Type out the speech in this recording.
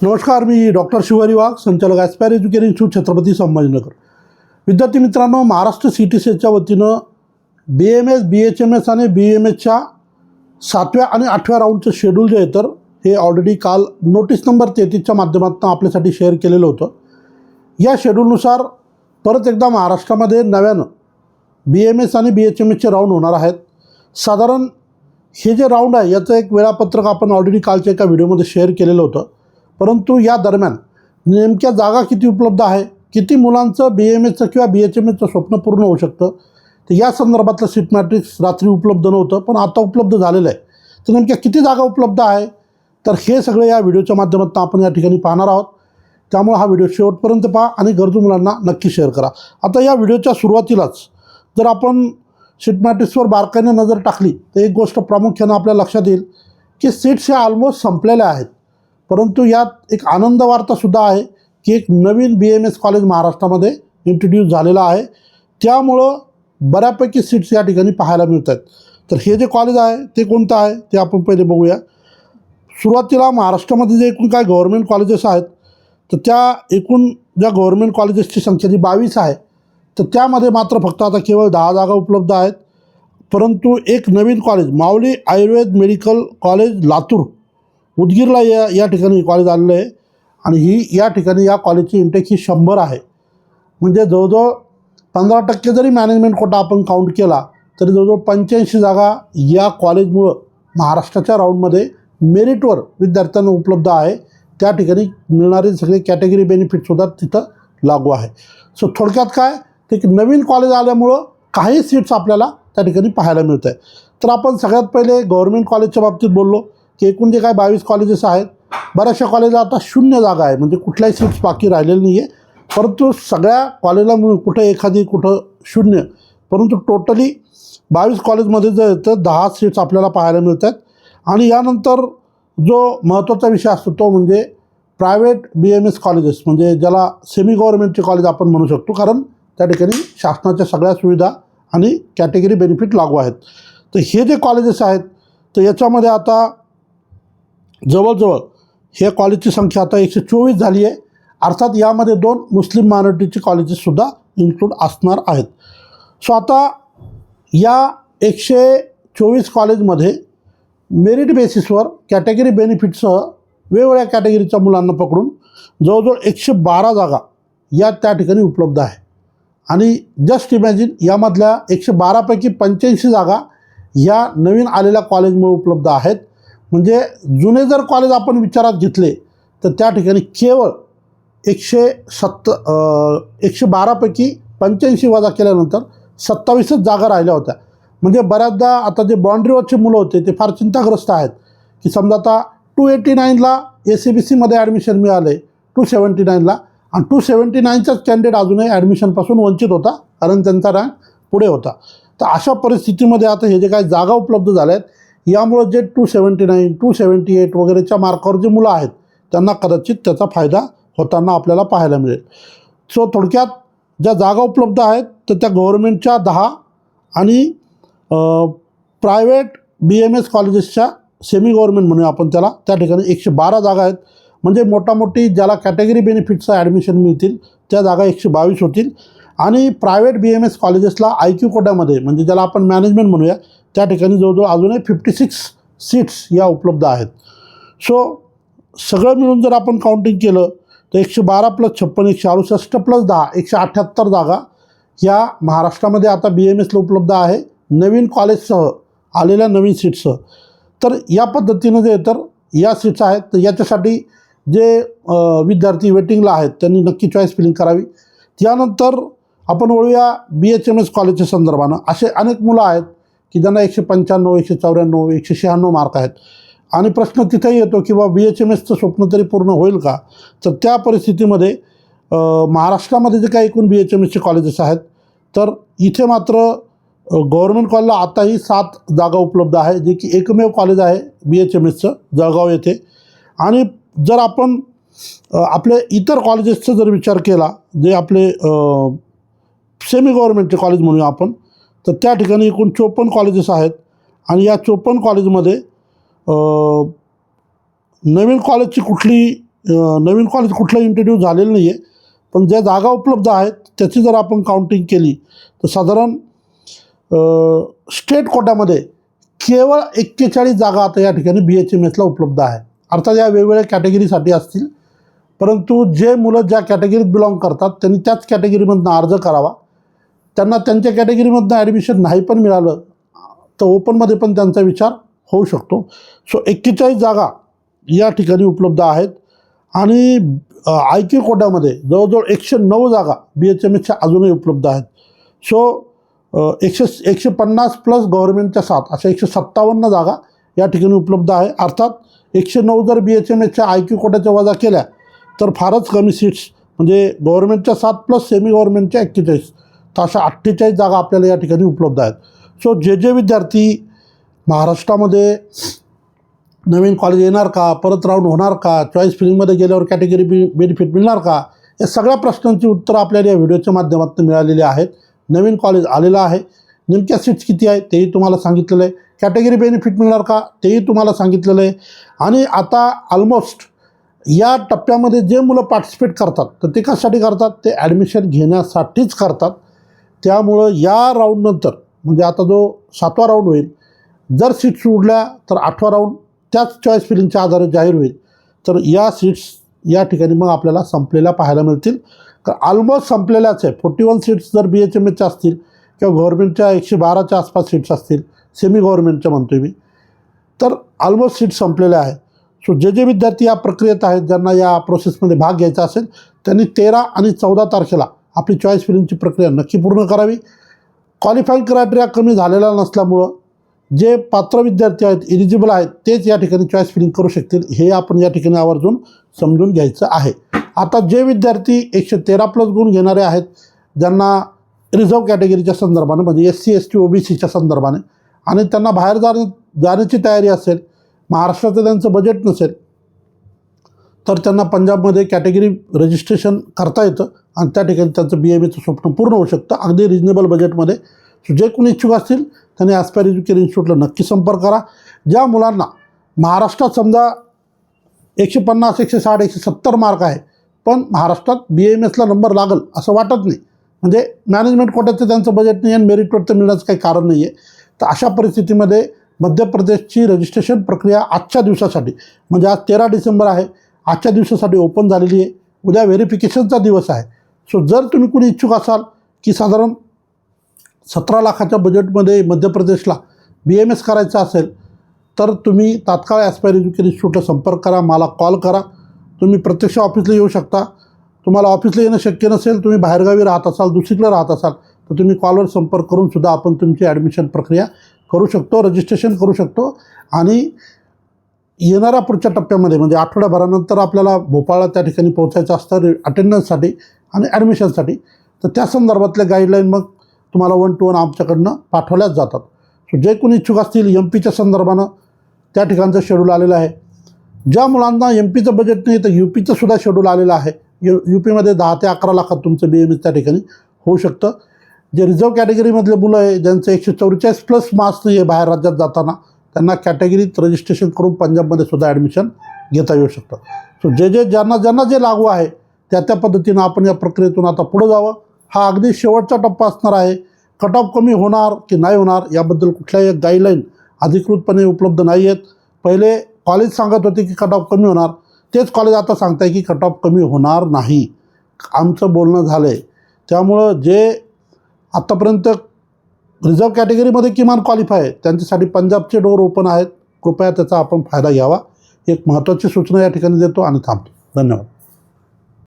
नमस्कार, मी डॉक्टर शिवारी वाघ, संचालक aspire education institute, Chhatrapati Sambhajinagar. विद्यार्थी मित्रांनो, महाराष्ट्र CTCच्या वतीनं BMS, BHMS आणि BMSच्या 7व्या आणि 8व्या राऊंडचं शेड्यूल जे आहे तर हे ऑलरेडी काल नोटीस नंबर 33च्या माध्यमातून आपल्यासाठी शेअर केलेलं होतं. या शेड्यूलनुसार परत एकदा महाराष्ट्रामध्ये नव्यानं BMS आणि BHMSचे राऊंड होणार आहेत. साधारण हे जे राऊंड आहे याचं एक वेळापत्रक आपण ऑलरेडी कालच्या एका व्हिडिओमध्ये शेअर केलेलं होतं. परंतु या दरम्यान नेमक्या जागा किती उपलब्ध आहे, किती मुलांचं BMSचं किंवा BHMSचं स्वप्न पूर्ण होऊ शकतं, तर या संदर्भातलं सीट मॅट्रिक्स रात्री उपलब्ध नव्हतं, पण आता उपलब्ध झालेलं आहे. तर नेमक्या किती जागा उपलब्ध आहे, तर हे सगळे या व्हिडिओच्या माध्यमातून आपण या ठिकाणी पाहणार आहोत. त्यामुळे हा व्हिडिओ शेवटपर्यंत पहा आणि गरजू मुलांना नक्की शेअर करा. आता या व्हिडिओच्या सुरुवातीलाच जर आपण सीट मॅट्रिक्सवर बारकाईने नजर टाकली तर एक गोष्ट प्रामुख्यानं आपल्या लक्षात येईल की सीट्स ह्या ऑलमोस्ट संपलेल्या आहेत. परंतु यात एक आनंद वार्तासुद्धा आहे की एक नवीन BMS कॉलेज महाराष्ट्रामध्ये इंट्रोड्यूस झालेलं आहे. त्यामुळं बऱ्यापैकी सीट्स या ठिकाणी पाहायला मिळत आहेत. तर हे जे कॉलेज आहे ते कोणतं आहे ते आपण पहिले बघूया. सुरुवातीला महाराष्ट्रामध्ये जे एकूण काय गव्हर्नमेंट कॉलेजेस आहेत तर त्या एकूण ज्या गव्हर्नमेंट कॉलेजेसची संख्या जी 22 आहे तर त्यामध्ये मात्र फक्त आता केवळ 10 जागा उपलब्ध आहेत. परंतु एक नवीन कॉलेज माऊली आयुर्वेद मेडिकल कॉलेज लातूर उदगीरला या ठिकाणी कॉलेज आलेलं आहे आणि या ठिकाणी या कॉलेजची इंटेक ही 100 आहे. म्हणजे जवळजवळ 15% जरी मॅनेजमेंट कोटा आपण काउंट केला तरी जवळजवळ 85 जागा या कॉलेजमुळं महाराष्ट्राच्या राऊंडमध्ये मेरिटवर विद्यार्थ्यांना उपलब्ध आहे. त्या ठिकाणी मिळणारे सगळे कॅटेगरी बेनिफिटसुद्धा तिथं लागू आहे. सो थोडक्यात काय ते एक नवीन कॉलेज आल्यामुळं काही सीट्स आपल्याला त्या ठिकाणी पाहायला मिळत आहे. तर आपण सगळ्यात पहिले गव्हर्नमेंट कॉलेजच्या बाबतीत बोललो की एकूण जे काय 22 कॉलेजेस आहेत बऱ्याचशा कॉलेजला आता 0 जागा आहे, म्हणजे कुठल्याही सीट्स बाकी राहिलेली नाही आहे. परंतु सगळ्या कॉलेजला मिळून कुठं एखादी कुठं 0, परंतु टोटली 22 कॉलेजमध्ये जे तर 10 सीट्स आपल्याला पाहायला मिळत आहेत. आणि यानंतर जो महत्त्वाचा विषय असतो तो म्हणजे प्रायव्हेट BMS कॉलेजेस, म्हणजे ज्याला सेमी गव्हर्नमेंटचे कॉलेज आपण म्हणू शकतो, कारण त्या ठिकाणी शासनाच्या सगळ्या सुविधा आणि कॅटेगरी बेनिफिट लागू आहेत. तर हे जे कॉलेजेस आहेत तर याच्यामध्ये आता जवळजवळ हे कॉलेजची संख्या आता 124 झाली आहे. अर्थात यामध्ये 2 मुस्लिम मायनॉरिटीचे कॉलेजेससुद्धा इन्क्लूड असणार आहेत. सो आता या 124 कॉलेजमध्ये मेरिट बेसिसवर कॅटेगरी बेनिफिटसह वेगवेगळ्या कॅटेगरीच्या मुलांना पकडून जवळजवळ 112 जागा या त्या ठिकाणी उपलब्ध आहे. आणि जस्ट इमॅजिन यामधल्या 112पैकी 85 जागा या नवीन आलेल्या कॉलेजमुळे उपलब्ध आहेत. म्हणजे जुने जर कॉलेज आपण विचारात घेतले तर त्या ठिकाणी केवळ 112पैकी 85 वजा केल्यानंतर 27च जागा राहिल्या होत्या. म्हणजे बऱ्याचदा आता जे बाँड्रीवरचे मुलं होते ते फार चिंताग्रस्त आहेत की समजा आता 289ला ACBCमध्ये ॲडमिशन मिळाले, 279ला, आणि 279चाच कॅन्डिडेट अजूनही ॲडमिशनपासून वंचित होता कारण त्यांचा रँक पुढे होता. तर अशा परिस्थितीमध्ये आता हे जे काही जागा उपलब्ध झाल्या आहेत यामुळं जे 279, 278 वगैरेच्या मार्कावर जे मुलं आहेत त्यांना कदाचित त्याचा फायदा होताना आपल्याला पाहायला मिळेल. सो थोडक्यात ज्या जागा उपलब्ध आहेत तर त्या गव्हर्नमेंटच्या 10 आणि प्रायव्हेट BMS कॉलेजेसच्या सेमी गव्हर्नमेंट म्हणूया आपण त्याला, त्या ठिकाणी 112 जागा आहेत. म्हणजे मोठामोठी ज्याला कॅटेगरी बेनिफिटचं ॲडमिशन मिळतील त्या जागा 122 होतील. आणि प्रायव्हेट BMS कॉलेजेसला IQ कोट्यामध्ये, म्हणजे ज्याला आपण मॅनेजमेंट म्हणूया, त्या ठिकाणी जवळजवळ अजूनही 56 सीट्स या उपलब्ध आहेत. सो सगळं मिळून जर आपण काउंटिंग केलं तर 112 + 56, 168 + 10, 178 जागा ह्या महाराष्ट्रामध्ये आता BMSला उपलब्ध आहे नवीन कॉलेजसह आलेल्या नवीन सीट्ससह. तर या पद्धतीनं जे तर या सीट्स आहेत तर याच्यासाठी जे विद्यार्थी वेटिंगला आहेत त्यांनी नक्की चॉईस फिलिंग करावी. त्यानंतर आपण वळूया BHMS कॉलेजच्या संदर्भानं. असे अनेक मुलं आहेत की ज्यांना 195, 194, 196 मार्क आहेत आणि प्रश्न तिथेही येतो की बाबा BHMSचं स्वप्न तरी पूर्ण होईल का. तर त्या परिस्थितीमध्ये महाराष्ट्रामध्ये जे काही एकूण BHMSचे कॉलेजेस आहेत तर इथे मात्र गव्हर्नमेंट कॉलेजला आताही 7 जागा उपलब्ध आहे, जे की एकमेव कॉलेज आहे BHMSचं जळगाव येथे. आणि जर आपण आपले इतर कॉलेजेसचा जर विचार केला, जे आपले सेमी गव्हर्नमेंटचे कॉलेज म्हणूया आपण, तर त्या ठिकाणी एकूण 54 कॉलेजेस आहेत. आणि या 54 कॉलेजमध्ये नवीन कॉलेजची कुठली नवीन कॉलेज कुठलं इंट्रोड्यूस झालेलं नाही आहे, पण ज्या जागा उपलब्ध आहेत त्याची जर आपण काउंटिंग केली तर साधारण स्टेट कोट्यामध्ये केवळ 41 जागा आता या ठिकाणी BHMSला उपलब्ध आहे. अर्थात या वेगवेगळ्या कॅटेगरीसाठी असतील, परंतु जे मुलं ज्या कॅटेगरीत बिलॉंग करतात त्यांनी त्याच कॅटेगरीमधनं अर्ज करावा. त्यांना त्यांच्या कॅटेगरीमधनं ॲडमिशन नाही पण मिळालं तर ओपनमध्ये पण त्यांचा विचार होऊ शकतो. सो 41 जागा या ठिकाणी उपलब्ध आहेत आणि IQ कोट्यामध्ये जवळजवळ 109 जागा BHMSच्या अजूनही उपलब्ध आहेत. सो 150 प्लस गव्हर्नमेंटच्या 7 अशा 157 जागा या ठिकाणी उपलब्ध आहे. अर्थात 109 जर BHMSच्या IQ कोट्याच्या वजा केल्या तर फारच कमी सीट्स, म्हणजे गव्हर्नमेंटच्या 7 प्लस सेमी गव्हर्नमेंटच्या 41, तर अशा 48 जागा आपल्याला या ठिकाणी उपलब्ध आहेत. सो जे विद्यार्थी महाराष्ट्रामध्ये नवीन कॉलेज येणार का, परत राऊंड होणार का, चॉईस फिलिंगमध्ये गेल्यावर कॅटेगरी बेनिफिट मिळणार का, या सगळ्या प्रश्नांची उत्तरं आपल्याला या व्हिडिओच्या माध्यमातून मिळालेली आहेत. नवीन कॉलेज आलेलं आहे, नेमक्या सीट्स किती आहे तेही तुम्हाला सांगितलेलं आहे, कॅटेगरी बेनिफिट मिळणार का तेही तुम्हाला सांगितलेलं आहे. आणि आता ऑलमोस्ट या टप्प्यामध्ये जे मुलं पार्टिसिपेट करतात तर ते कशासाठी करतात, ते ॲडमिशन घेण्यासाठीच करतात. त्यामुळं या राऊंडनंतर म्हणजे आता जो 7वा राऊंड होईल, जर सीट्स उडल्या तर 8वा राऊंड त्याच चॉईस फिलिंगच्या आधारे जाहीर होईल. तर या सीट्स या ठिकाणी मग आपल्याला संपलेल्या पाहायला मिळतील. तर ऑलमोस्ट संपलेल्याच आहे. 41 सीट्स जर BHMSच्या असतील किंवा गव्हर्नमेंटच्या 112च्या आसपास सीट्स असतील, सेमी गव्हर्नमेंटच्या म्हणतो आहे मी, तर ऑलमोस्ट सीट्स संपलेल्या आहे. सो जे विद्यार्थी या प्रक्रियेत आहेत, ज्यांना या प्रोसेसमध्ये भाग घ्यायचा असेल, त्यांनी 13 आणि 14 तारखेला आपली चॉईस फिलिंगची प्रक्रिया नक्की पूर्ण करावी. क्वालिफाईंग क्रायटेरिया कमी झालेला नसल्यामुळं जे पात्र विद्यार्थी आहेत, इलिजिबल आहेत, तेच या ठिकाणी चॉईस फिलिंग करू शकतील, हे आपण या ठिकाणी आवर्जून समजून घ्यायचं आहे. आता जे विद्यार्थी 113 प्लस गुण घेणारे आहेत, ज्यांना रिझर्व कॅटेगरीच्या संदर्भाने म्हणजे SC ST OBCच्या संदर्भाने आणि त्यांना बाहेर जाण्याची तयारी असेल, महाराष्ट्राचं त्यांचं बजेट नसेल, तर त्यांना पंजाबमध्ये कॅटेगरी रजिस्ट्रेशन करता येतं आणि त्या ठिकाणी त्यांचं BMAचं स्वप्न पूर्ण होऊ शकतं अगदी रिजनेबल बजेटमध्ये. जे कोणी इच्छुक असतील त्यांनी ॲस्पायर एज्युकेशन इन्स्टिट्यूटला नक्की संपर्क करा. ज्या मुलांना महाराष्ट्रात समजा 150, 160, 170 मार्क आहे, पण महाराष्ट्रात BMSला नंबर लागल असं वाटत नाही, म्हणजे मॅनेजमेंट कोट्याचं त्यांचं बजेट नाही आणि मेरिटवर तर मिळण्याचं काही कारण नाही आहे, तर अशा परिस्थितीमध्ये मध्य प्रदेशची रजिस्ट्रेशन प्रक्रिया आजच्या दिवसासाठी, म्हणजे आज 13 डिसेंबर आहे, आजच्या दिवसासाठी ओपन झालेली आहे. उद्या व्हेरिफिकेशनचा दिवस आहे. सो जर तुम्ही कोणी इच्छुक असाल की साधारण 17 लाखाच्या बजेटमध्ये मध्य प्रदेशला BMS करायचं असेल, तर तुम्ही तात्काळ ॲस्पायर एज्युकेशन इन्स्टिट्यूटला संपर्क करा, मला कॉल करा. तुम्ही प्रत्यक्ष ऑफिसला येऊ शकता. तुम्हाला ऑफिसला येणं शक्य नसेल, तुम्ही बाहेरगावी राहत असाल, दुसरीकडे राहत असाल, तर तुम्ही कॉलवर संपर्क करून सुद्धा आपण तुमची ॲडमिशन प्रक्रिया करू शकतो, रजिस्ट्रेशन करू शकतो. आणि येणाऱ्या पुढच्या टप्प्यामध्ये म्हणजे आठवड्याभरानंतर आपल्याला भोपाळला त्या ठिकाणी पोहोचायचं असतं अटेंडन्ससाठी आणि ॲडमिशनसाठी, तर त्या संदर्भातल्या गाईडलाईन मग तुम्हाला 1 to 1 आमच्याकडनं पाठवल्याच जातात. सो जे कोणी इच्छुक असतील MP च्या संदर्भानं त्या ठिकाणचं शेड्यूल आलेलं आहे. ज्या मुलांना MP चं बजेट नाही तर UPचं सुद्धा शेड्यूल आलेलं आहे. UPमध्ये 10 ते 11 लाखात तुमचं BMS त्या ठिकाणी होऊ शकतं. जे रिझर्व कॅटेगरीमधले मुलं आहे, ज्यांचं 144 प्लस मार्क्स नाही आहे बाहेर राज्यात जाताना, त्यांना कॅटेगरीत रजिस्ट्रेशन करून पंजाबमध्ये सुद्धा ॲडमिशन घेता येऊ शकतं. सो ज्यांना जे लागू आहे त्या पद्धतीनं आपण या प्रक्रियेतून आता पुढं जावं. हा अगदी शेवटचा टप्पा असणार आहे. कट ऑफ कमी होणार की नाही होणार याबद्दल कुठल्याही गाईडलाईन अधिकृतपणे उपलब्ध नाही आहेत. पहिले कॉलेज सांगत होते की कट ऑफ कमी होणार, तेच कॉलेज आता सांगत आहे की कट ऑफ कमी होणार नाही. आमचं बोलणं झालं आहे. त्यामुळं जे आत्तापर्यंत रिझर्व कॅटेगरीमध्ये किमान क्वालिफाय आहे त्यांच्यासाठी पंजाबचे डोर ओपन आहेत. कृपया त्याचा आपण फायदा घ्यावा. एक महत्त्वाची सूचना या ठिकाणी देतो आणि थांबतो. धन्यवाद.